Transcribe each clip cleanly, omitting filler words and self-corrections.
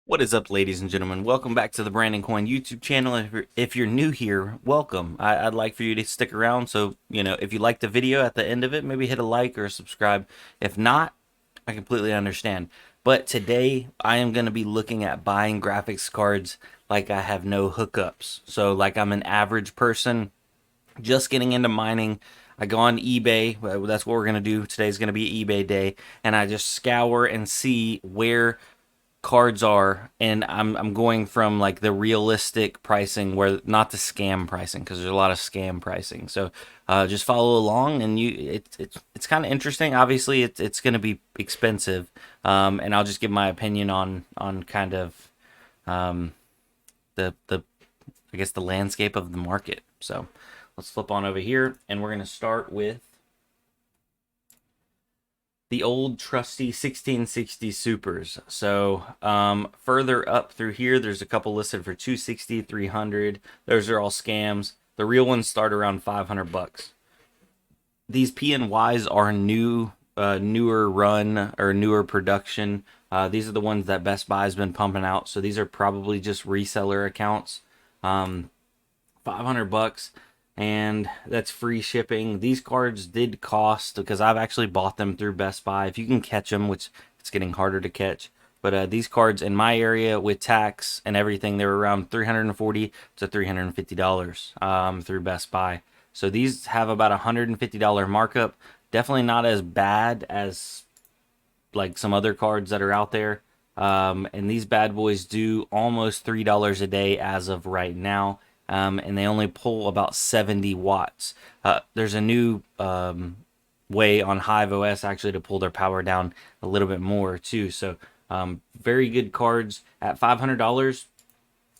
What is up, ladies and gentlemen? Welcome back to the Brandon Coin YouTube channel. If you're new here, welcome. I'd like for you to stick around. So, if you like the video at the end of it, maybe hit a like or a subscribe. If not, I completely understand. But today, I am going to be looking at buying graphics cards like I have no hookups. So, like I'm an average person just getting into mining. I go on eBay. That's what we're going to do. Today's going to be eBay day. And I just scour and see where cards are, and I'm going from like the realistic pricing, where not the scam pricing, because there's a lot of scam pricing. So just follow along, and it's kind of interesting. Obviously it's going to be expensive, and I'll just give my opinion on kind of um, the I guess the landscape of the market. So let's flip on over here, and we're going to start with the old trusty 1660 supers. So further up through here, there's a couple listed for 260, 300. Those are all scams. The real ones start around 500 bucks. These PNYs are newer run or newer production. These are the ones that Best Buy has been pumping out. So these are probably just reseller accounts. 500 bucks, and that's free shipping. These cards did cost, because I've actually bought them through Best Buy if you can catch them, which it's getting harder to catch. But these cards in my area with tax and everything, they were around $340 to $350 through Best Buy. So these have about a $150 markup. Definitely not as bad as like some other cards that are out there. And these bad boys do almost $3 a day as of right now. And they only pull about 70 watts. There's a new way on Hive OS actually to pull their power down a little bit more too. So very good cards at $500.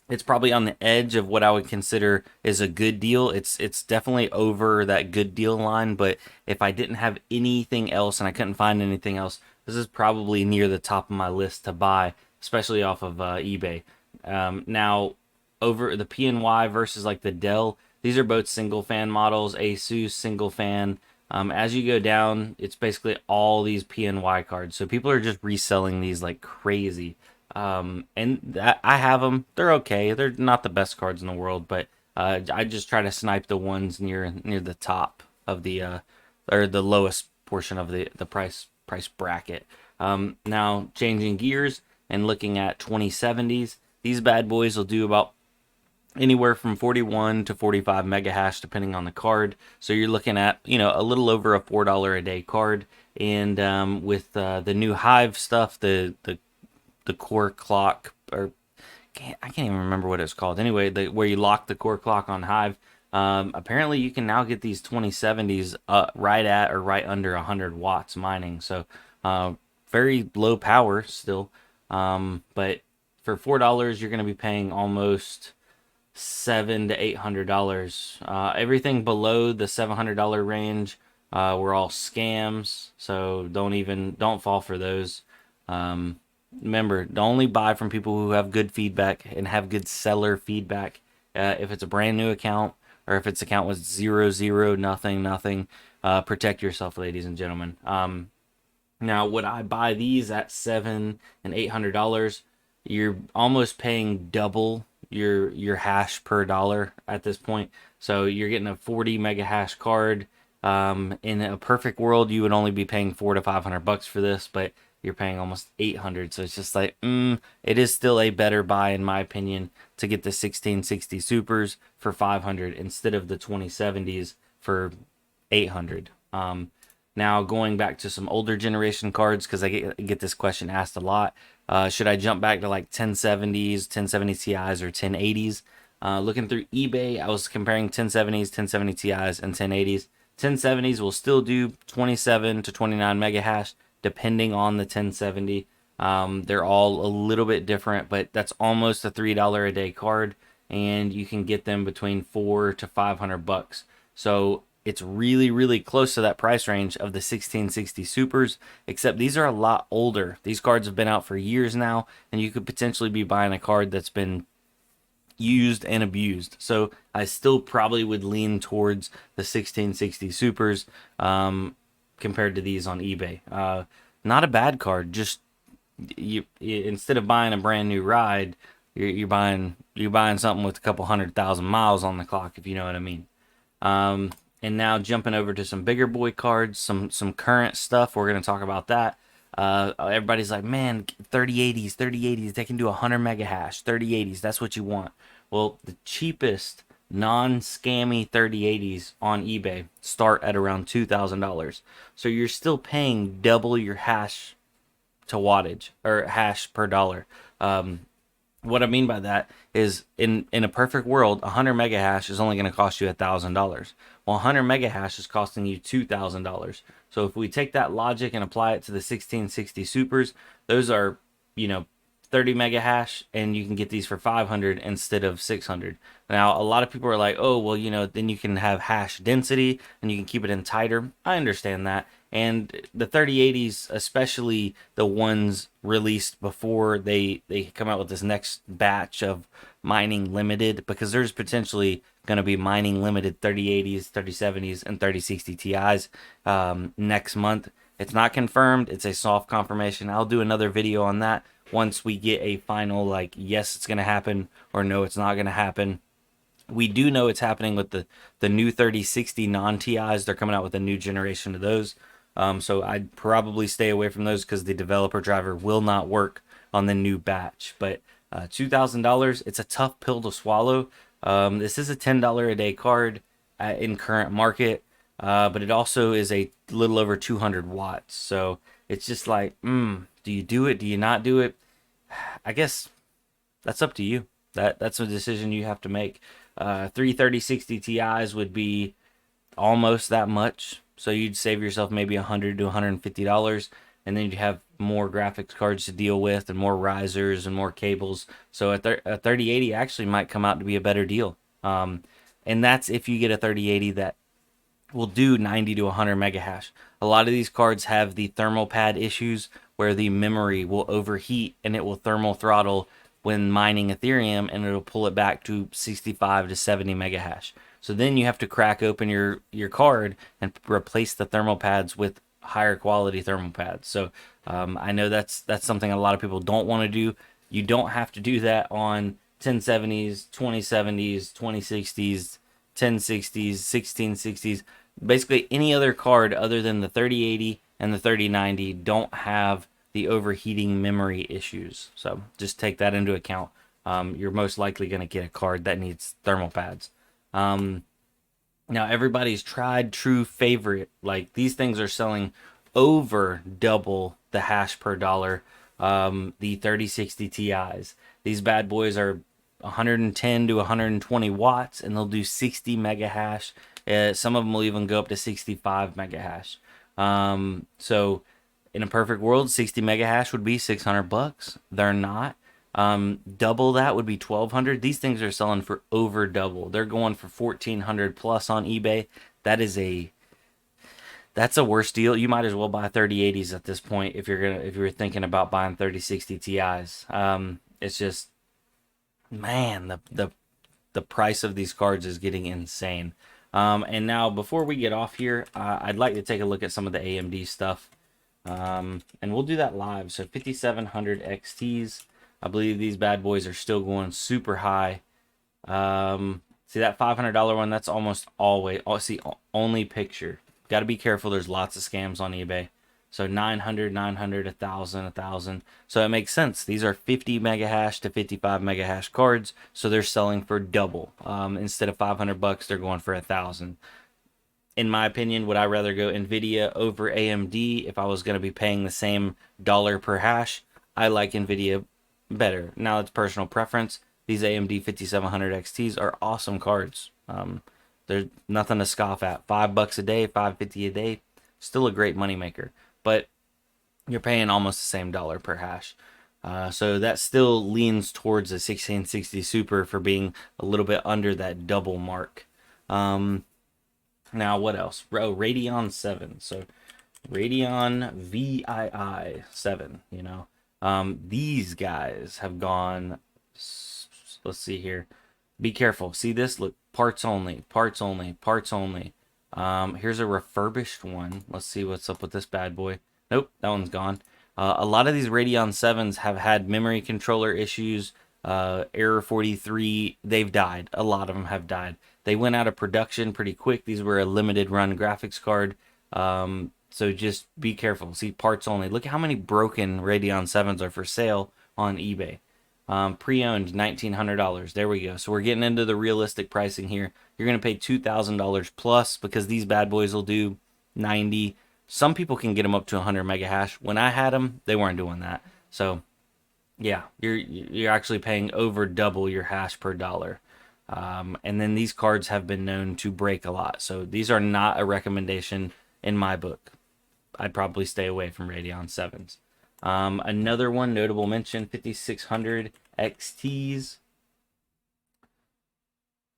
It's probably on the edge of what I would consider is a good deal. It's definitely over that good deal line, but if I didn't have anything else and I couldn't find anything else, this is probably near the top of my list to buy, especially off of eBay. Now, over the PNY versus like the Dell, these are both single fan models. Asus single fan. As you go down, it's basically all these PNY cards. So people are just reselling these like crazy. And that, I have them. They're okay. They're not the best cards in the world, but I just try to snipe the ones near the top of the or the lowest portion of the price bracket. Now changing gears and looking at 2070s, these bad boys will do about anywhere from 41 to 45 mega hash depending on the card. So you're looking at a little over a $4 a day card. And with the new Hive stuff, the core clock, or I can't even remember what it's called. Anyway, where you lock the core clock on Hive. Apparently, you can now get these 2070s right at or right under 100 watts mining. So very low power still. But for $4, you're going to be paying almost $700 to $800. Everything below the $700 range were all scams. So don't fall for those. Remember, only buy from people who have good feedback and have good seller feedback. If it's a brand new account, or if it's an account with zero, zero, nothing, nothing, protect yourself, ladies and gentlemen. Now, would I buy these at $700 and $800? You're almost paying double your hash per dollar at this point. So you're getting a 40 mega hash card. In a perfect world, you would only be paying $400 to $500 for this, but you're paying almost 800. So it's just like, it is still a better buy, in my opinion, to get the 1660 supers for 500 instead of the 2070s for 800. Now going back to some older generation cards, because I get this question asked a lot. Should I jump back to like 1070s, 1070 Ti's, or 1080s? Looking through eBay, I was comparing 1070s, 1070 Ti's, and 1080s. 1070s will still do 27 to 29 mega hash depending on the 1070. They're all a little bit different, but that's almost a $3 a day card, and you can get them between 400 to 500 bucks. So it's really, really close to that price range of the 1660 supers, except these are a lot older. These cards have been out for years now, and you could potentially be buying a card that's been used and abused. So I still probably would lean towards the 1660 supers compared to these on eBay. Not a bad card, just instead of buying a brand new ride, you're buying something with a couple 100,000 miles on the clock, if you know what I mean. Um, and now jumping over to some bigger boy cards, some current stuff. We're gonna talk about that. Everybody's like, man, 3080s, 3080s, they can do 100 mega hash, 3080s. That's what you want. Well, the cheapest non-scammy 3080s on eBay start at around $2,000. So you're still paying double your hash to wattage or hash per dollar. What I mean by that is in a perfect world, 100 mega hash is only going to cost you $1,000. Well, 100 mega hash is costing you $2,000. So if we take that logic and apply it to the 1660 supers, those are, you know, 30 mega hash, and you can get these for 500 instead of 600. Now, a lot of people are like, oh, well, then you can have hash density and you can keep it in tighter. I understand that. And the 3080s, especially the ones released before they come out with this next batch of mining limited, because there's potentially going to be mining limited 3080s, 3070s, and 3060 Ti's next month. It's not confirmed. It's a soft confirmation. I'll do another video on that once we get a final, like, yes, it's going to happen, or no, it's not going to happen. We do know it's happening with the new 3060 non-TIs. They're coming out with a new generation of those. So I'd probably stay away from those because the developer driver will not work on the new batch. But $2,000, it's a tough pill to swallow. This is a $10 a day card in current market, but it also is a little over 200 watts. So it's just like, do you do it? Do you not do it? I guess that's up to you. That's a decision you have to make. 3060 Ti's would be almost that much. So you'd save yourself maybe $100 to $150, and then you'd have more graphics cards to deal with, and more risers and more cables. So a 3080 actually might come out to be a better deal. And that's if you get a 3080 that will do 90 to 100 mega hash. A lot of these cards have the thermal pad issues where the memory will overheat and it will thermal throttle when mining Ethereum, and it'll pull it back to 65 to 70 mega hash. So then you have to crack open your card and replace the thermal pads with higher quality thermal pads. So I know that's something a lot of people don't want to do. You don't have to do that on 1070s, 2070s, 2060s, 1060s, 1660s. Basically, any other card other than the 3080 and the 3090 don't have the overheating memory issues. So just take that into account. You're most likely going to get a card that needs thermal pads. Now, everybody's tried true favorite, like these things are selling over double the hash per dollar. The 3060 Ti's. These bad boys are 110 to 120 watts, and they'll do 60 mega hash. Some of them will even go up to 65 mega hash. So in a perfect world, 60 mega hash would be $600. They're not. Double that would be 1,200. These things are selling for over double. They're going for 1,400 plus on eBay. That's a worse deal. You might as well buy 3080s at this point if you're thinking about buying 3060 Ti's. It's just, man, the price of these cards is getting insane. And now before we get off here, I'd like to take a look at some of the AMD stuff. And we'll do that live. So 5700 XTs. I believe these bad boys are still going super high. See that $500 one? That's almost always, only picture. Got to be careful. There's lots of scams on eBay. So 900, 900, 1,000, 1,000. So it makes sense. These are 50 mega hash to 55 mega hash cards. So they're selling for double. Instead of $500, they're going for 1,000. In my opinion, would I rather go NVIDIA over AMD if I was going to be paying the same dollar per hash? I like NVIDIA better. Now it's personal preference. These AMD 5700 XTs are awesome cards. There's nothing to scoff at. $5 a day, $5.50 a day, still a great moneymaker. But you're paying almost the same dollar per hash. So that still leans towards a 1660 Super for being a little bit under that double mark. Now, what else? Radeon 7. So Radeon VII 7, these guys have gone, let's see here. Be careful. See this? Look, parts only, parts only, parts only. Here's a refurbished one. Let's see what's up with this bad boy. Nope, that one's gone. A lot of these Radeon 7s have had memory controller issues, error 43. They've died. A lot of them have died. They went out of production pretty quick. These were a limited run graphics card. So just be careful. See, parts only. Look at how many broken Radeon 7s are for sale on eBay. Pre-owned $1,900. There we go. So we're getting into the realistic pricing here. You're going to pay $2,000 plus because these bad boys will do 90. Some people can get them up to 100 mega hash. When I had them, they weren't doing that. So yeah, you're actually paying over double your hash per dollar. And then these cards have been known to break a lot. So these are not a recommendation in my book. I'd probably stay away from Radeon 7s. Another one, notable mention, 5600 XTs.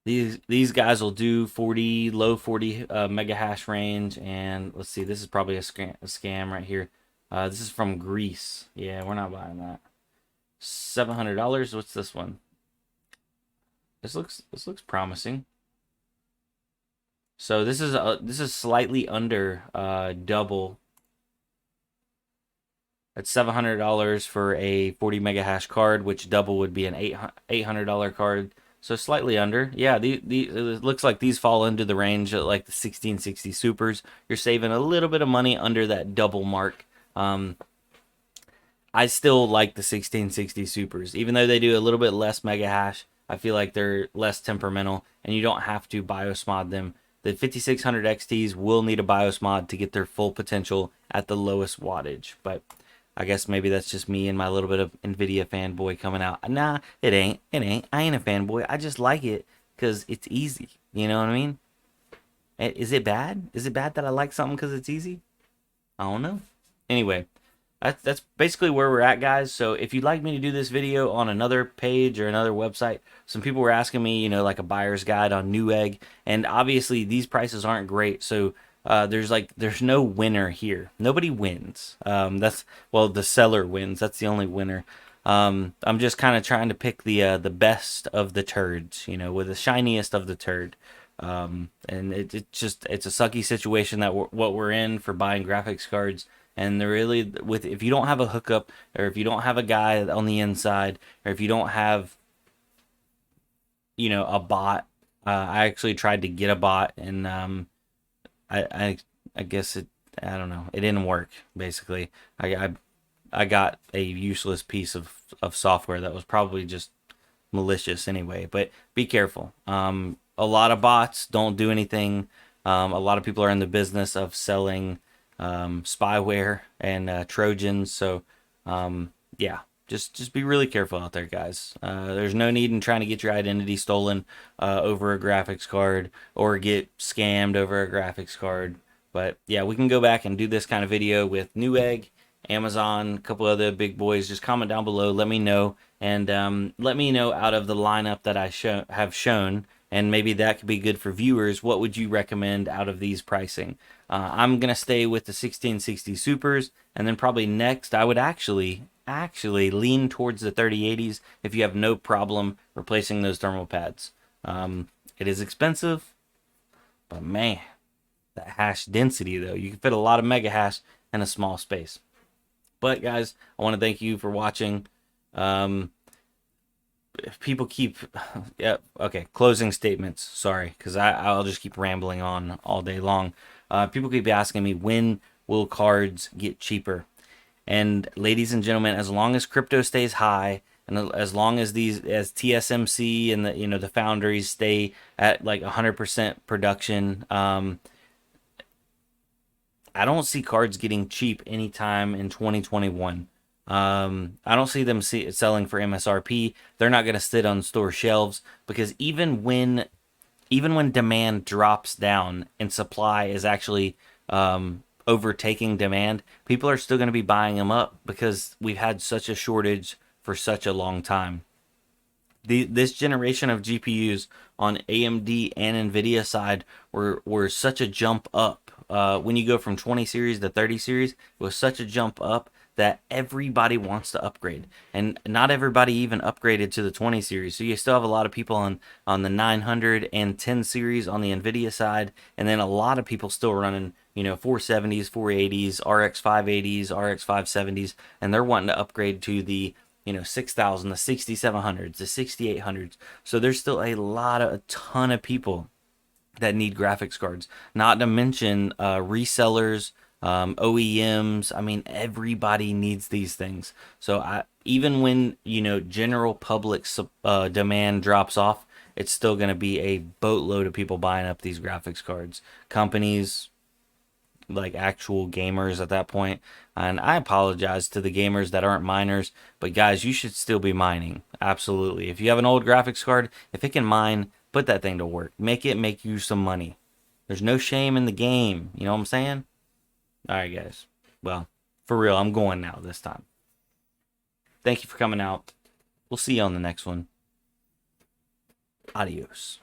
These guys will do 40, low 40 mega hash range. And let's see, this is probably a scam right here. This is from Greece. Yeah, we're not buying that. $700. What's this one? This looks promising. So this is slightly under double. It's $700 for a 40 mega hash card, which double would be an $800 card. So slightly under. Yeah, it looks like these fall into the range of like the 1660 supers. You're saving a little bit of money under that double mark. I still like the 1660 supers, even though they do a little bit less mega hash. I feel like they're less temperamental, and you don't have to BIOS mod them. The 5600 XTs will need a BIOS mod to get their full potential at the lowest wattage, but I guess maybe that's just me and my little bit of NVIDIA fanboy coming out. Nah, it ain't. I ain't a fanboy. I just like it because it's easy. You know what I mean? Is it bad? Is it bad that I like something because it's easy? I don't know. Anyway, that's basically where we're at, guys. So if you'd like me to do this video on another page or another website, some people were asking me, like a buyer's guide on Newegg, and obviously these prices aren't great. So there's no winner here. Nobody wins. The seller wins. That's the only winner. I'm just kind of trying to pick the best of the turds, with the shiniest of the turd. And it's a sucky situation that what we're in for buying graphics cards. And they're really if you don't have a hookup, or if you don't have a guy on the inside, or if you don't have a bot. I actually tried to get a bot, and I guess I don't know, it didn't work. Basically, I got a useless piece of software that was probably just malicious anyway. But be careful. A lot of bots don't do anything. A lot of people are in the business of selling spyware and Trojans. So yeah, just be really careful out there, guys. There's no need in trying to get your identity stolen over a graphics card, or get scammed over a graphics card. But yeah, we can go back and do this kind of video with Newegg, Amazon, a couple other big boys. Just comment down below, let me know, and let me know out of the lineup that I have shown, and maybe that could be good for viewers. What would you recommend out of these pricing? I'm gonna stay with the 1660 supers, and then probably next I would actually lean towards the 3080s if you have no problem replacing those thermal pads. It is expensive, but man, that hash density though, you can fit a lot of mega hash in a small space. But guys, I want to thank you for watching. People keep closing statements, sorry, because I'll just keep rambling on all day long. People keep asking me, when will cards get cheaper? And ladies and gentlemen, as long as crypto stays high, and as long as TSMC and the foundries stay at like 100% production, I don't see cards getting cheap anytime in 2021. I don't see them selling for MSRP. They're not going to sit on store shelves, because even when demand drops down and supply is actually overtaking demand, people are still going to be buying them up, because we've had such a shortage for such a long time. This generation of GPUs on AMD and NVIDIA side were such a jump up. When you go from 20 series to 30 series, it was such a jump up that everybody wants to upgrade, and not everybody even upgraded to the 20 series. So you still have a lot of people on the 910 series on the NVIDIA side, and then a lot of people still running 470s, 480s, RX 580s, RX 570s, and they're wanting to upgrade to the 6,000, the 6,700s, the 6,800s. So there's still a ton of people that need graphics cards. Not to mention resellers, OEMs. I mean, everybody needs these things. So even when general public demand drops off, it's still going to be a boatload of people buying up these graphics cards. Companies, like actual gamers at that point. And I apologize to the gamers that aren't miners, but guys, you should still be mining. Absolutely. If you have an old graphics card, if it can mine, put that thing to work. Make it make you some money. There's no shame in the game. You know what I'm saying? All right, guys. Well, for real, I'm going now this time. Thank you for coming out. We'll see you on the next one. Adios.